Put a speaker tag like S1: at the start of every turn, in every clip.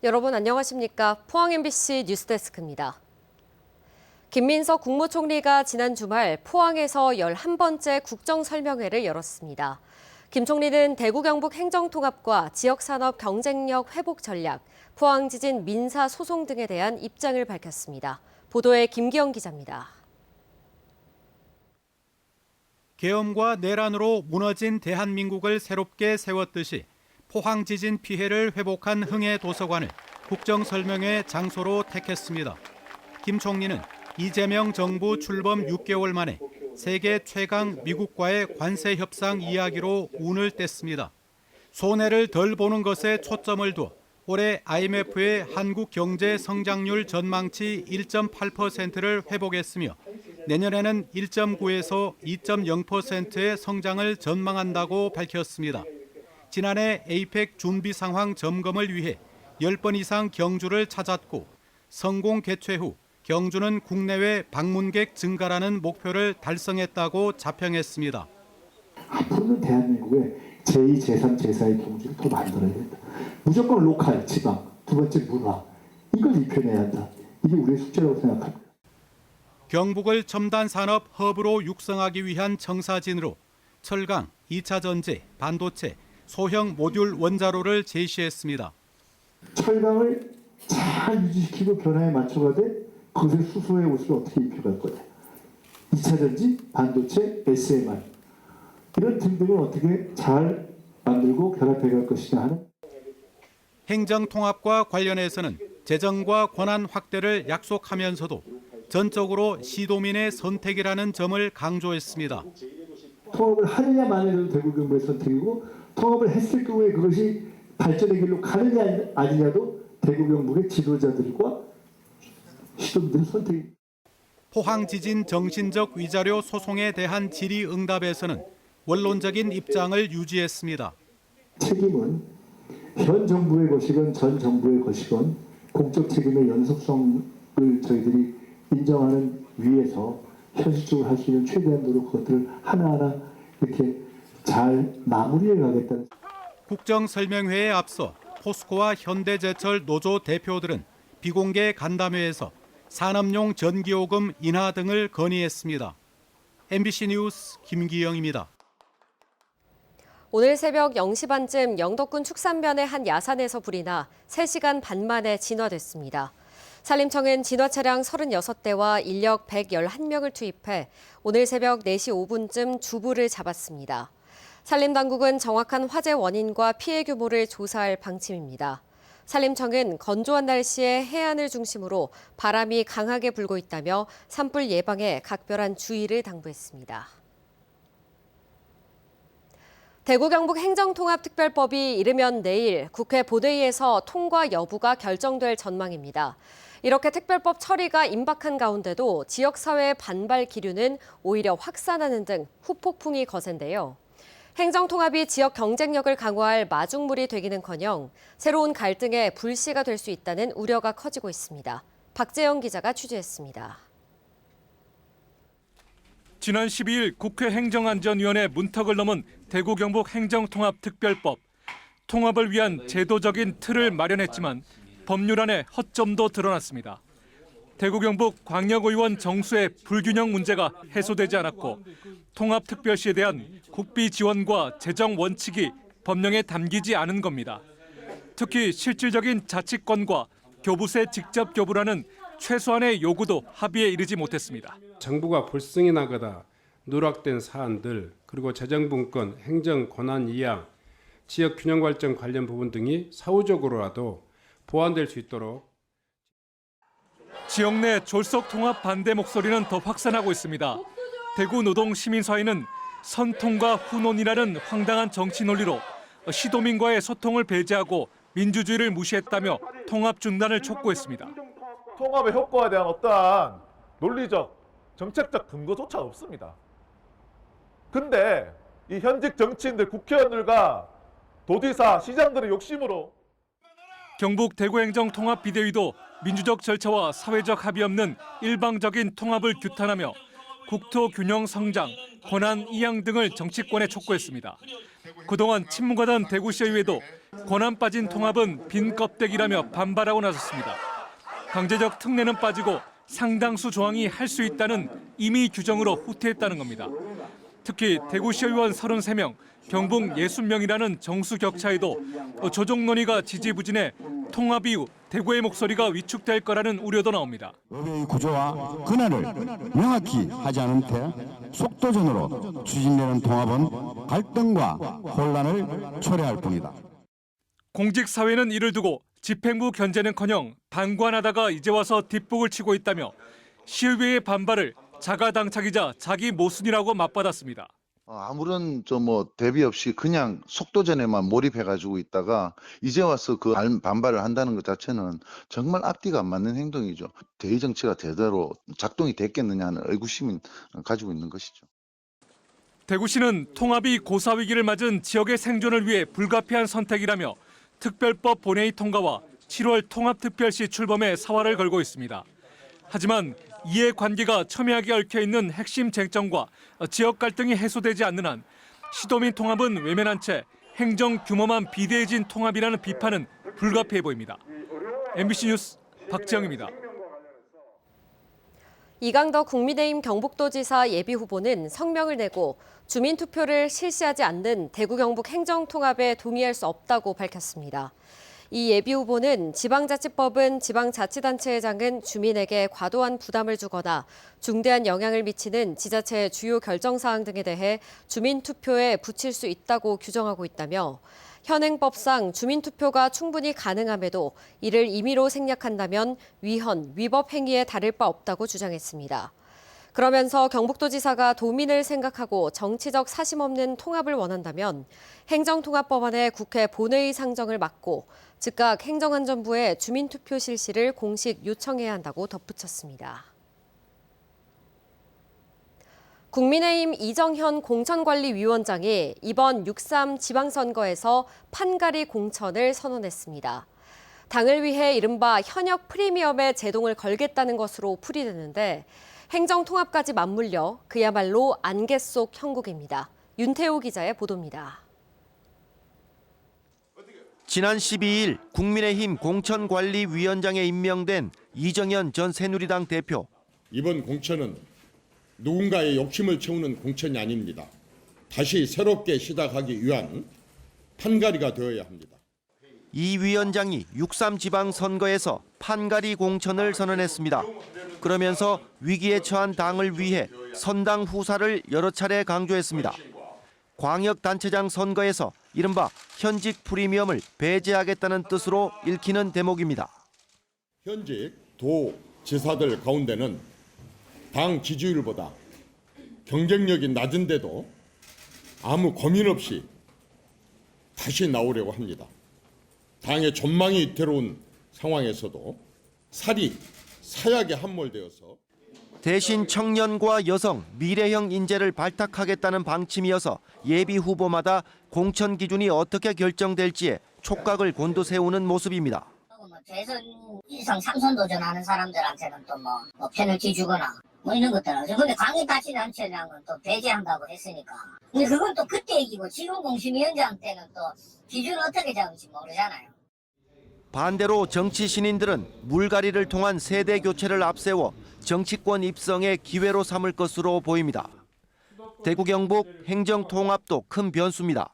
S1: 여러분 안녕하십니까? 포항 MBC 뉴스데스크입니다. 김민석 국무총리가 지난 주말 포항에서 11번째 국정설명회를 열었습니다. 김 총리는 대구 경북 행정통합과 지역산업 경쟁력 회복 전략, 포항 지진 민사 소송 등에 대한 입장을 밝혔습니다. 보도에 김기영 기자입니다.
S2: 계엄과 내란으로 무너진 대한민국을 새롭게 세웠듯이 포항 지진 피해를 회복한 흥해 도서관을 국정설명회 장소로 택했습니다. 김 총리는 이재명 정부 출범 6개월 만에 세계 최강 미국과의 관세 협상 이야기로 운을 뗐습니다. 손해를 덜 보는 것에 초점을 두어 올해 IMF의 한국 경제 성장률 전망치 1.8%를 회복했으며 내년에는 1.9에서 2.0%의 성장을 전망한다고 밝혔습니다. 지난해 에이펙 준비 상황 점검을 위해 10번 이상 경주를 찾았고 성공 개최 후 경주는 국내외 방문객 증가라는 목표를 달성했다고 자평했습니다.
S3: 앞으로는 대한민국의 제2, 제3, 제4의 경주를 더 만들어야 된다. 무조건 로컬, 지방, 두 번째 문화, 이걸 입혀내야 한다. 이게 우리의 숙제라고 생각합니다.
S2: 경북을 첨단 산업 허브로 육성하기 위한 청사진으로 철강, 2차 전지, 반도체, 소형 모듈 원자로를 제시했습니다.
S3: 철강을 잘 유지시키고 변화에 맞춰가되 그것을 수소의 옷을 어떻게 입혀갈 거냐. 2차 전지, 반도체, SMR 이런 등등을 어떻게 잘 만들고 결합해갈 것이냐 하는.
S2: 행정통합과 관련해서는 재정과 권한 확대를 약속하면서도 전적으로 시도민의 선택이라는 점을 강조했습니다.
S3: 통합을 하느냐 마느냐도 대구 경북의 선택이고 통합을 했을 경우에 그것이 발전의 길로 가느냐 아니냐도 대구 경북의 지도자들과 시도민들의 선택입니다.
S2: 포항 지진 정신적 위자료 소송에 대한 질의응답에서는 원론적인 입장을 유지했습니다.
S3: 책임은 현 정부의 것이건 전 정부의 것이건 공적 책임의 연속성을 저희들이 인정하는 위에서 현실적으로 할 수 있는 최대한 노력 그것들을 하나하나 이렇게 잘 마무리해 가겠다는.
S2: 국정설명회에 앞서 포스코와 현대제철 노조 대표들은 비공개 간담회에서 산업용 전기요금 인하 등을 건의했습니다. MBC 뉴스 김기영입니다.
S1: 오늘 새벽 0시 반쯤 영덕군 축산면의 한 야산에서 불이 나 3시간 반 만에 진화됐습니다. 산림청은 진화 차량 36대와 인력 111명을 투입해 오늘 새벽 4시 5분쯤 주부를 잡았습니다. 산림당국은 정확한 화재 원인과 피해 규모를 조사할 방침입니다. 산림청은 건조한 날씨에 해안을 중심으로 바람이 강하게 불고 있다며 산불 예방에 각별한 주의를 당부했습니다. 대구 경북 행정통합특별법이 이르면 내일 국회 본회의에서 통과 여부가 결정될 전망입니다. 이렇게 특별법 처리가 임박한 가운데도 지역사회의 반발 기류는 오히려 확산하는 등 후폭풍이 거센데요. 행정통합이 지역 경쟁력을 강화할 마중물이 되기는커녕 새로운 갈등의 불씨가 될 수 있다는 우려가 커지고 있습니다. 박재영 기자가 취재했습니다.
S4: 지난 12일 국회 행정안전위원회 문턱을 넘은 대구 경북 행정통합특별법. 통합을 위한 제도적인 틀을 마련했지만 법률안에 허점도 드러났습니다. 대구 경북 광역의원 정수의 불균형 문제가 해소되지 않았고 통합특별시에 대한 국비 지원과 재정 원칙이 법령에 담기지 않은 겁니다. 특히 실질적인 자치권과 교부세 직접 교부라는 최소한의 요구도 합의에 이르지 못했습니다.
S5: 정부가 불승이 나거나 누락된 사안들 그리고 재정분권, 행정 권한 이양, 지역 균형 발전 관련 부분 등이 사후적으로라도 보완될 수 있도록.
S4: 지역 내 졸속 통합 반대 목소리는 더 확산하고 있습니다. 대구 노동시민사회는 선통과 후논이라는 황당한 정치 논리로 시도민과의 소통을 배제하고 민주주의를 무시했다며 통합 중단을 촉구했습니다.
S6: 통합의 효과에 대한 어떠한 논리적, 정책적 근거조차 없습니다. 근데 이 현직 정치인들, 국회의원들과 도지사, 시장들의 욕심으로
S4: 경북 대구행정통합비대위도 민주적 절차와 사회적 합의 없는 일방적인 통합을 규탄하며 국토 균형 성장, 권한 이양 등을 정치권에 촉구했습니다. 그동안 침묵하던 대구시의회도 권한 빠진 통합은 빈 껍데기라며 반발하고 나섰습니다. 강제적 특례는 빠지고 상당수 조항이 할 수 있다는 임의 규정으로 후퇴했다는 겁니다. 특히 대구시의원 33명, 경북 60명이라는 정수 격차에도 조정 논의가 지지부진해 통합 이후 대구의 목소리가 위축될 거라는 우려도 나옵니다.
S7: 법의 구조와 권한을 명확히 하지 않은 채 속도전으로 추진되는 통합은 갈등과 혼란을 초래할 뿐이다.
S4: 공직사회는 이를 두고 집행부 견제는커녕 방관하다가 이제 와서 뒷북을 치고 있다며 시의회의 반발을 자가당착이자 자기 모순이라고 맞받았습니다.
S8: 아무런 대비 없이 그냥 속도전에만 몰입해가지고 있다가 이제 와서 그 반발을 한다는 것 자체는 정말 앞뒤가 안 맞는 행동이죠. 대의 정치가 제대로 작동이 됐겠느냐 하는 의구심이 가지고 있는 것이죠.
S4: 대구시는 통합이 고사위기를 맞은 지역의 생존을 위해 불가피한 선택이라며 특별법 본회의 통과와 7월 통합특별시 출범에 사활을 걸고 있습니다. 하지만 이해관계가 첨예하게 얽혀있는 핵심 쟁점과 지역 갈등이 해소되지 않는 한 시도민 통합은 외면한 채 행정 규모만 비대해진 통합이라는 비판은 불가피해 보입니다. MBC 뉴스 박지영입니다.
S1: 이강덕 국민의힘 경북도지사 예비후보는 성명을 내고 주민투표를 실시하지 않는 대구 경북 행정통합에 동의할 수 없다고 밝혔습니다. 이 예비후보는 지방자치법은 지방자치단체장은 주민에게 과도한 부담을 주거나 중대한 영향을 미치는 지자체의 주요 결정사항 등에 대해 주민투표에 붙일 수 있다고 규정하고 있다며 현행법상 주민투표가 충분히 가능함에도 이를 임의로 생략한다면 위헌, 위법 행위에 다를 바 없다고 주장했습니다. 그러면서 경북도지사가 도민을 생각하고 정치적 사심 없는 통합을 원한다면 행정통합법안의 국회 본회의 상정을 막고 즉각 행정안전부에 주민투표 실시를 공식 요청해야 한다고 덧붙였습니다. 국민의힘 이정현 공천관리위원장이 이번 6.3 지방선거에서 판가리 공천을 선언했습니다. 당을 위해 이른바 현역 프리미엄에 제동을 걸겠다는 것으로 풀이되는데 행정통합까지 맞물려 그야말로 안개 속 형국입니다. 윤태호 기자의 보도입니다.
S9: 지난 12일 국민의힘 공천관리위원장에 임명된 이정현 전 새누리당 대표.
S10: 이번 공천은 누군가의 욕심을 채우는 공천이 아닙니다. 다시 새롭게 시작하기 위한 판가리가 되어야 합니다.
S9: 이 위원장이 6.3 지방선거에서 판가리 공천을 선언했습니다. 그러면서 위기에 처한 당을 위해 선당 후사를 여러 차례 강조했습니다. 광역단체장 선거에서 이른바 현직 프리미엄을 배제하겠다는 뜻으로 읽히는 대목입니다.
S10: 현직 도지사들 가운데는 당 지지율보다 경쟁력이 낮은데도 아무 고민 없이 다시 나오려고 합니다. 당의 전망이 들어온 상황에서도 살이 사약에 함몰되어서
S9: 대신 청년과 여성, 미래형 인재를 발탁하겠다는 방침이어서 예비 후보마다 공천 기준이 어떻게 결정될지에 촉각을 곤두세우는 모습입니다.
S11: 대선 이상 3선 도전하는 사람들한테는 또 편을 지주거나 이런 것들 하죠. 근데 광역단체장은 또 배제한다고 했으니까. 근데 그건 또 그때 얘기고 지금 공심위원장 때는 또 기준을 어떻게 잡을지 모르잖아요.
S9: 반대로 정치 신인들은 물갈이를 통한 세대 교체를 앞세워 정치권 입성의 기회로 삼을 것으로 보입니다. 대구 경북 행정통합도 큰 변수입니다.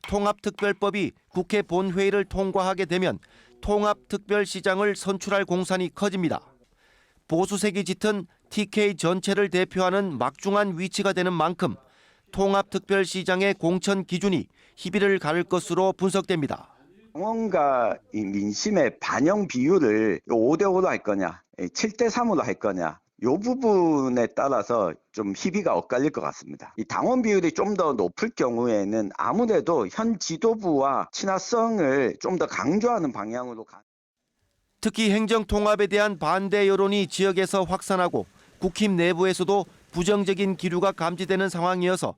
S9: 통합특별법이 국회 본회의를 통과하게 되면 통합특별시장을 선출할 공산이 커집니다. 보수색이 짙은 TK 전체를 대표하는 막중한 위치가 되는 만큼 통합특별시장의 공천 기준이 희비를 가를 것으로 분석됩니다.
S12: 당원과 민심의 반영 비율을 5대5로 할 거냐, 7대3으로 할 거냐, 이 부분에 따라서 좀 희비가 엇갈릴 것 같습니다. 이 당원 비율이 좀 더 높을 경우에는 아무래도 현 지도부와 친화성을 좀 더 강조하는 방향으로
S9: 특히 행정통합에 대한 반대 여론이 지역에서 확산하고 국힘 내부에서도 부정적인 기류가 감지되는 상황이어서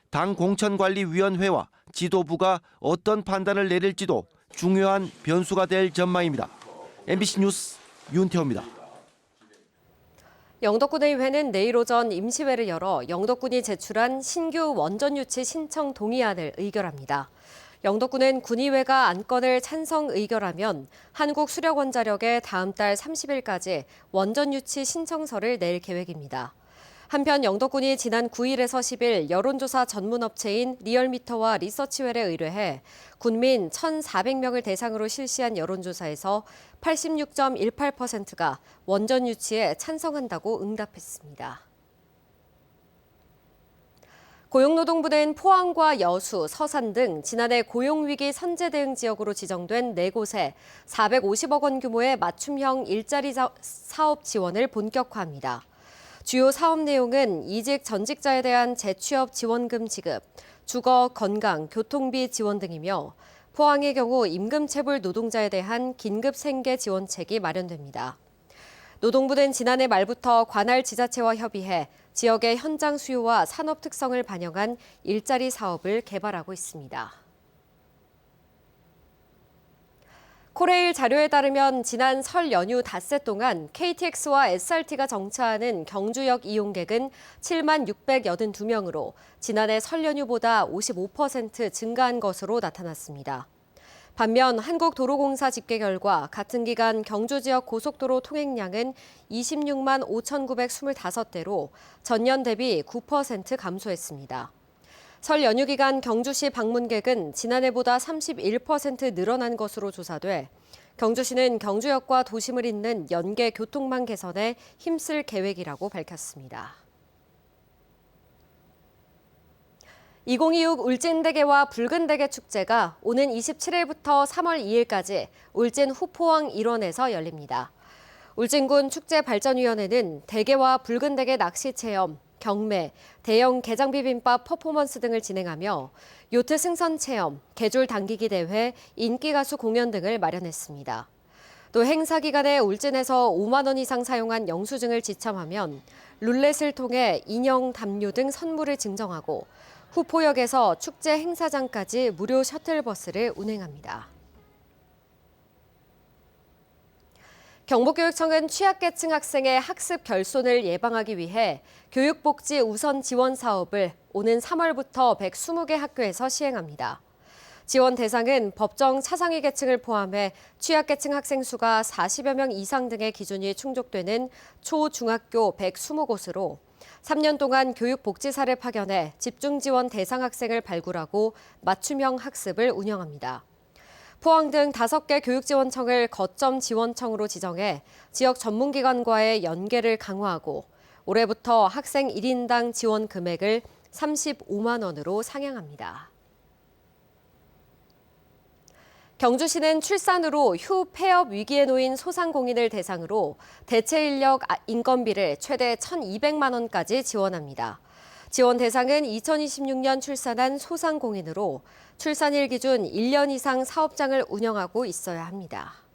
S9: 당 공천관리위원회와 지도부가 어떤 판단을 내릴지도 중요한 변수가 될 전망입니다. MBC 뉴스 윤태호입니다.
S1: 영덕군의회는 내일 오전 임시회를 열어 영덕군이 제출한 신규 원전 유치 신청 동의안을 의결합니다. 영덕군은 군의회가 안건을 찬성 의결하면 한국수력원자력에 다음 달 30일까지 원전 유치 신청서를 낼 계획입니다. 한편 영덕군이 지난 9일에서 10일 여론조사 전문업체인 리얼미터와 리서치웰에 의뢰해 군민 1,400명을 대상으로 실시한 여론조사에서 86.18%가 원전 유치에 찬성한다고 응답했습니다. 고용노동부는 포항과 여수, 서산 등 지난해 고용위기 선제 대응 지역으로 지정된 4곳에 450억 원 규모의 맞춤형 일자리 사업 지원을 본격화합니다. 주요 사업 내용은 이직 전직자에 대한 재취업 지원금 지급, 주거, 건강, 교통비 지원 등이며 포항의 경우 임금체불 노동자에 대한 긴급 생계 지원책이 마련됩니다. 노동부는 지난해 말부터 관할 지자체와 협의해 지역의 현장 수요와 산업 특성을 반영한 일자리 사업을 개발하고 있습니다. 코레일 자료에 따르면 지난 설 연휴 닷새 동안 KTX와 SRT가 정차하는 경주역 이용객은 7만 682명으로 지난해 설 연휴보다 55% 증가한 것으로 나타났습니다. 반면 한국도로공사 집계 결과 같은 기간 경주 지역 고속도로 통행량은 26만 5,925대로 전년 대비 9% 감소했습니다. 설 연휴 기간 경주시 방문객은 지난해보다 31% 늘어난 것으로 조사돼 경주시는 경주역과 도심을 잇는 연계 교통망 개선에 힘쓸 계획이라고 밝혔습니다. 2026 울진대게와 붉은대게 축제가 오는 27일부터 3월 2일까지 울진 후포항 일원에서 열립니다. 울진군 축제발전위원회는 대게와 붉은대게 낚시 체험, 경매, 대형 게장 비빔밥 퍼포먼스 등을 진행하며 요트 승선 체험, 개줄 당기기 대회, 인기 가수 공연 등을 마련했습니다. 또 행사 기간에 울진에서 5만 원 이상 사용한 영수증을 지참하면 룰렛을 통해 인형, 담요 등 선물을 증정하고 후포역에서 축제 행사장까지 무료 셔틀버스를 운행합니다. 경북교육청은 취약계층 학생의 학습 결손을 예방하기 위해 교육복지 우선 지원 사업을 오는 3월부터 120개 학교에서 시행합니다. 지원 대상은 법정 차상위 계층을 포함해 취약계층 학생 수가 40여 명 이상 등의 기준이 충족되는 초, 중학교 120곳으로 3년 동안 교육복지사를 파견해 집중 지원 대상 학생을 발굴하고 맞춤형 학습을 운영합니다. 포항 등 5개 교육지원청을 거점 지원청으로 지정해 지역 전문기관과의 연계를 강화하고 올해부터 학생 1인당 지원 금액을 35만 원으로 상향합니다. 경주시는 출산으로 휴폐업 위기에 놓인 소상공인을 대상으로 대체 인력 인건비를 최대 1,200만 원까지 지원합니다. 지원 대상은 2026년 출산한 소상공인으로 출산일 기준 1년 이상 사업장을 운영하고 있어야 합니다.